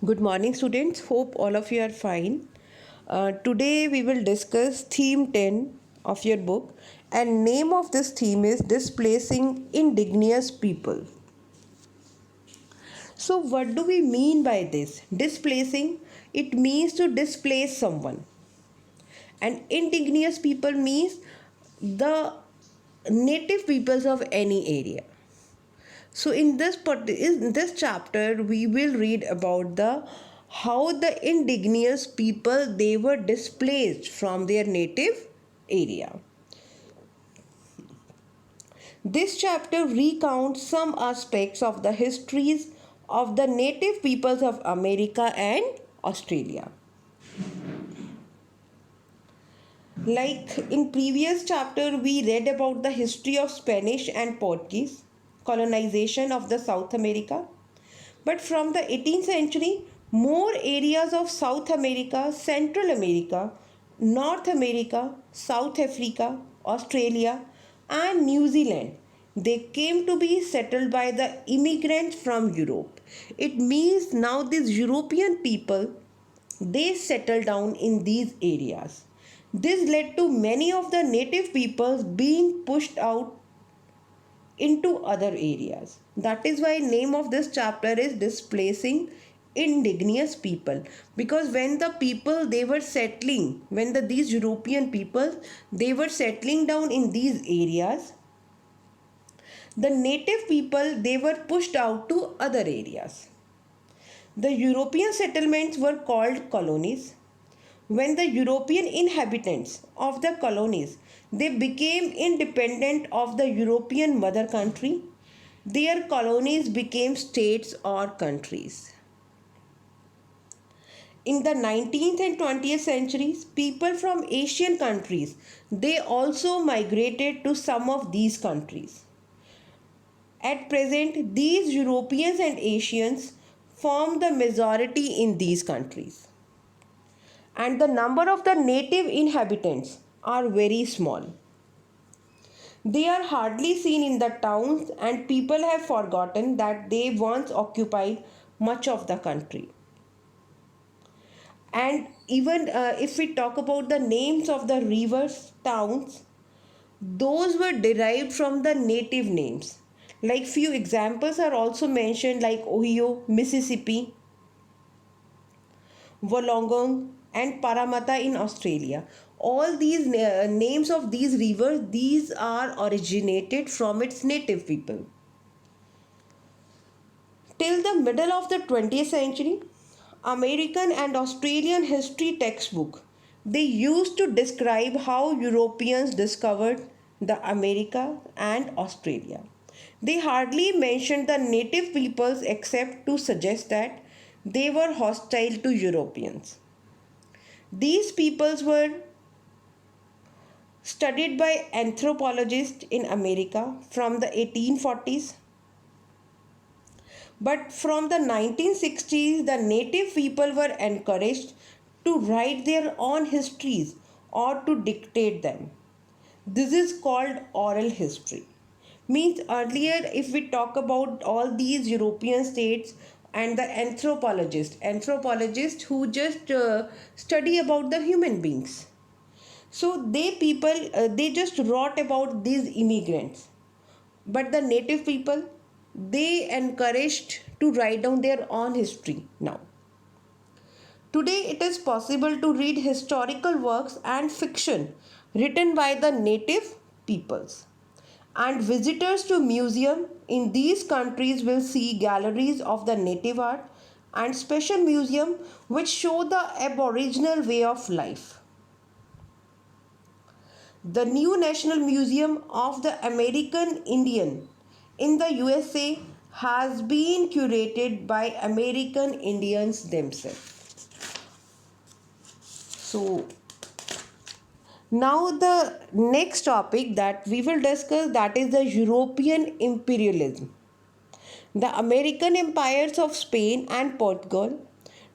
Good morning, students. Hope all of you are fine. Today we will discuss theme 10 of your book, and name of this theme is Displacing Indigenous People. So, what do we mean by this? Displacing, it means to displace someone, and indigenous people means the native peoples of any area. So in this chapter, we will read about the how the indigenous people they were displaced from their native area. This chapter recounts some aspects of the histories of the native peoples of America and Australia. Like in previous chapter, we read about the history of Spanish and Portuguese colonization of the South America. But from the 18th century, more areas of South America, Central America, North America, South Africa, Australia, and New Zealand they came to be settled by the immigrants from Europe. It means now these European people they settled down in these areas. This led to many of the native peoples being pushed out into other areas. That is why name of this chapter is Displacing Indigenous People, because when the people they were settling, when these European people they were settling down in these areas, the native people they were pushed out to other areas. The European settlements were called colonies. When the European inhabitants of the colonies they became independent of the European mother country, their colonies became states or countries. In the 19th and 20th centuries, people from Asian countries they also migrated to some of these countries. At present, these Europeans and Asians form the majority in these countries, and the number of the native inhabitants are very small. They are hardly seen in the towns, and people have forgotten that they once occupied much of the country. And even if we talk about the names of the rivers, towns, those were derived from the native names. Like few examples are also mentioned, like Ohio, Mississippi, Wollongong, and Parramatta in Australia. All these names of these rivers, these are originated from its native people. Till the middle of the 20th century, American and Australian history textbook they used to describe how Europeans discovered the America and Australia. They hardly mentioned the native peoples except to suggest that they were hostile to Europeans. These peoples were studied by anthropologists in America from the 1840s. But from the 1960s, the native people were encouraged to write their own histories or to dictate them. This is called oral history. Means earlier, if we talk about all these European states and the anthropologists who just study about the human beings. So they just wrote about these immigrants, but the native people they encouraged to write down their own history now. Today it is possible to read historical works and fiction written by the native peoples. And visitors to museum in these countries will see galleries of the native art and special museum which show the aboriginal way of life. The new National Museum of the American Indian in the USA has been curated by American Indians themselves. So now the next topic that we will discuss that is the European imperialism. The American empires of Spain and Portugal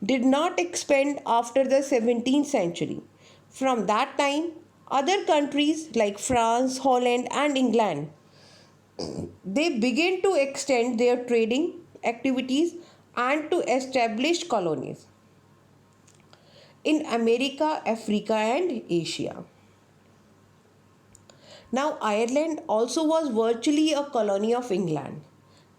did not expand after the 17th century. From that time, other countries like France, Holland, and England they began to extend their trading activities and to establish colonies in America, Africa, and Asia. Now, Ireland also was virtually a colony of England.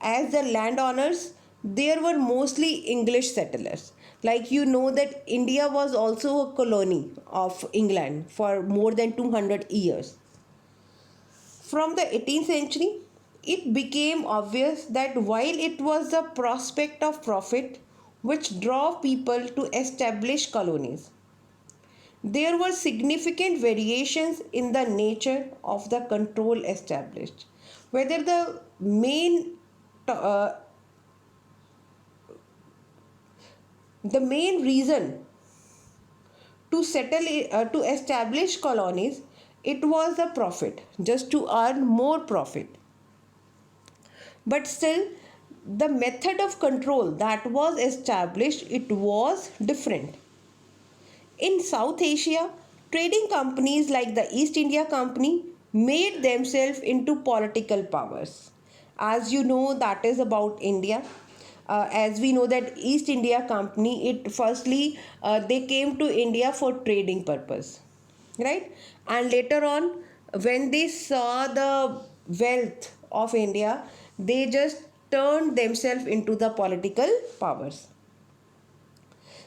As the landowners, there were mostly English settlers. Like you know that India was also a colony of England for more than 200 years. From the 18th century, it became obvious that while it was the prospect of profit which drove people to establish colonies, there were significant variations in the nature of the control established. Whether uh, the main reason to to establish colonies, it was the profit, just to earn more profit. But still, the method of control that was established, it was different. In South Asia, trading companies like the East India Company made themselves into political powers. As you know, that is about India. As we know that East India Company, it firstly they came to India for trading purpose, right? And later on, when they saw the wealth of India, they just turned themselves into the political powers.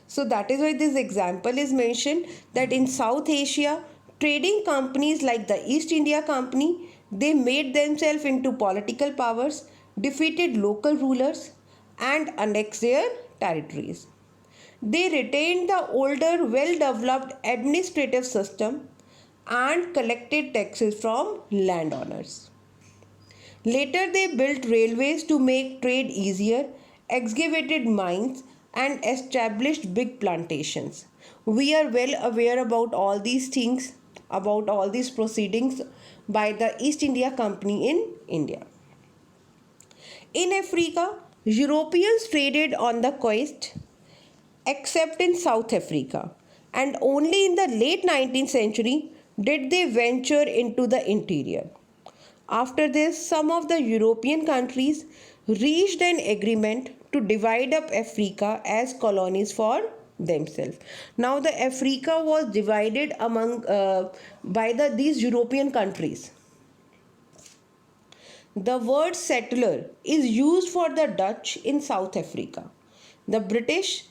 So that is why this example is mentioned that in South Asia, trading companies like the East India Company, they made themselves into political powers, defeated local rulers and annexed their territories. They retained the older, well-developed administrative system and collected taxes from landowners. Later, they built railways to make trade easier, excavated mines, and established big plantations. We are well aware about all these things, about all these proceedings by the East India Company in India. In Africa, Europeans traded on the coast except in South Africa, and only in the late 19th century did they venture into the interior. After this, some of the European countries reached an agreement to divide up Africa as colonies for themselves. Now, the Africa was divided among by these European countries. The word settler is used for the Dutch in South Africa, the British,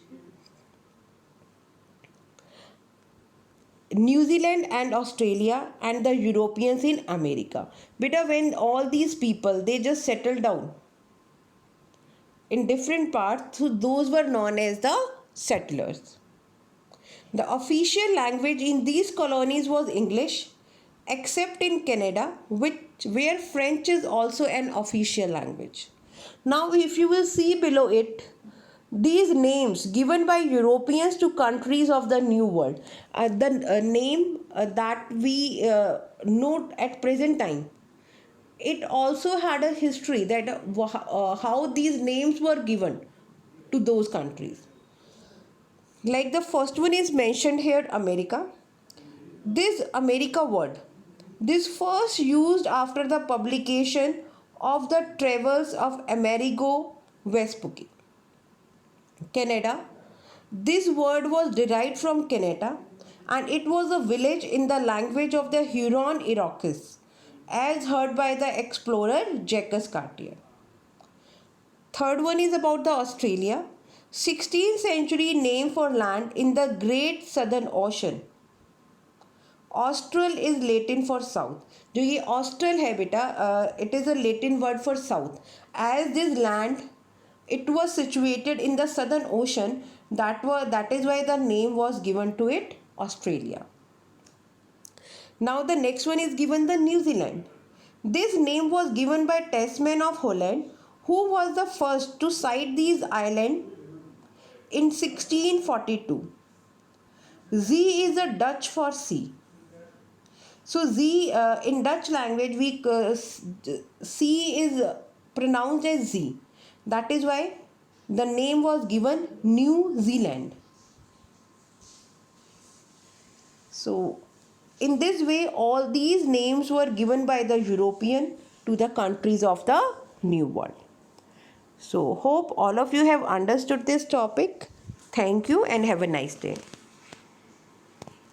New Zealand and Australia, and the Europeans in America. Beta, when all these people they just settled down in different parts, so those were known as the settlers. The official language in these colonies was English, except in Canada, where French is also an official language. Now, if you will see below it, these names given by Europeans to countries of the New World, the name that we note at present time, it also had a history that how these names were given to those countries. Like the first one is mentioned here, America. This America word, this first used after the publication of the Travels of Amerigo Vespucci. Canada. This word was derived from Canada and it was a village in the language of the Huron Iroquois as heard by the explorer Jacques Cartier. Third one is about the Australia. 16th century name for land in the Great Southern Ocean. Austral is Latin for south. जो ये austral है बेटा, it is a Latin word for south. As this land, it was situated in the Southern Ocean. That is why the name was given to it Australia. Now the next one is given the New Zealand. This name was given by Tasman of Holland, who was the first to sight these islands in 1642. Z is a Dutch for sea. So Z in Dutch language C is pronounced as Z. That is why the name was given New Zealand. So in this way all these names were given by the European to the countries of the New World. So hope all of you have understood this topic. Thank you and have a nice day.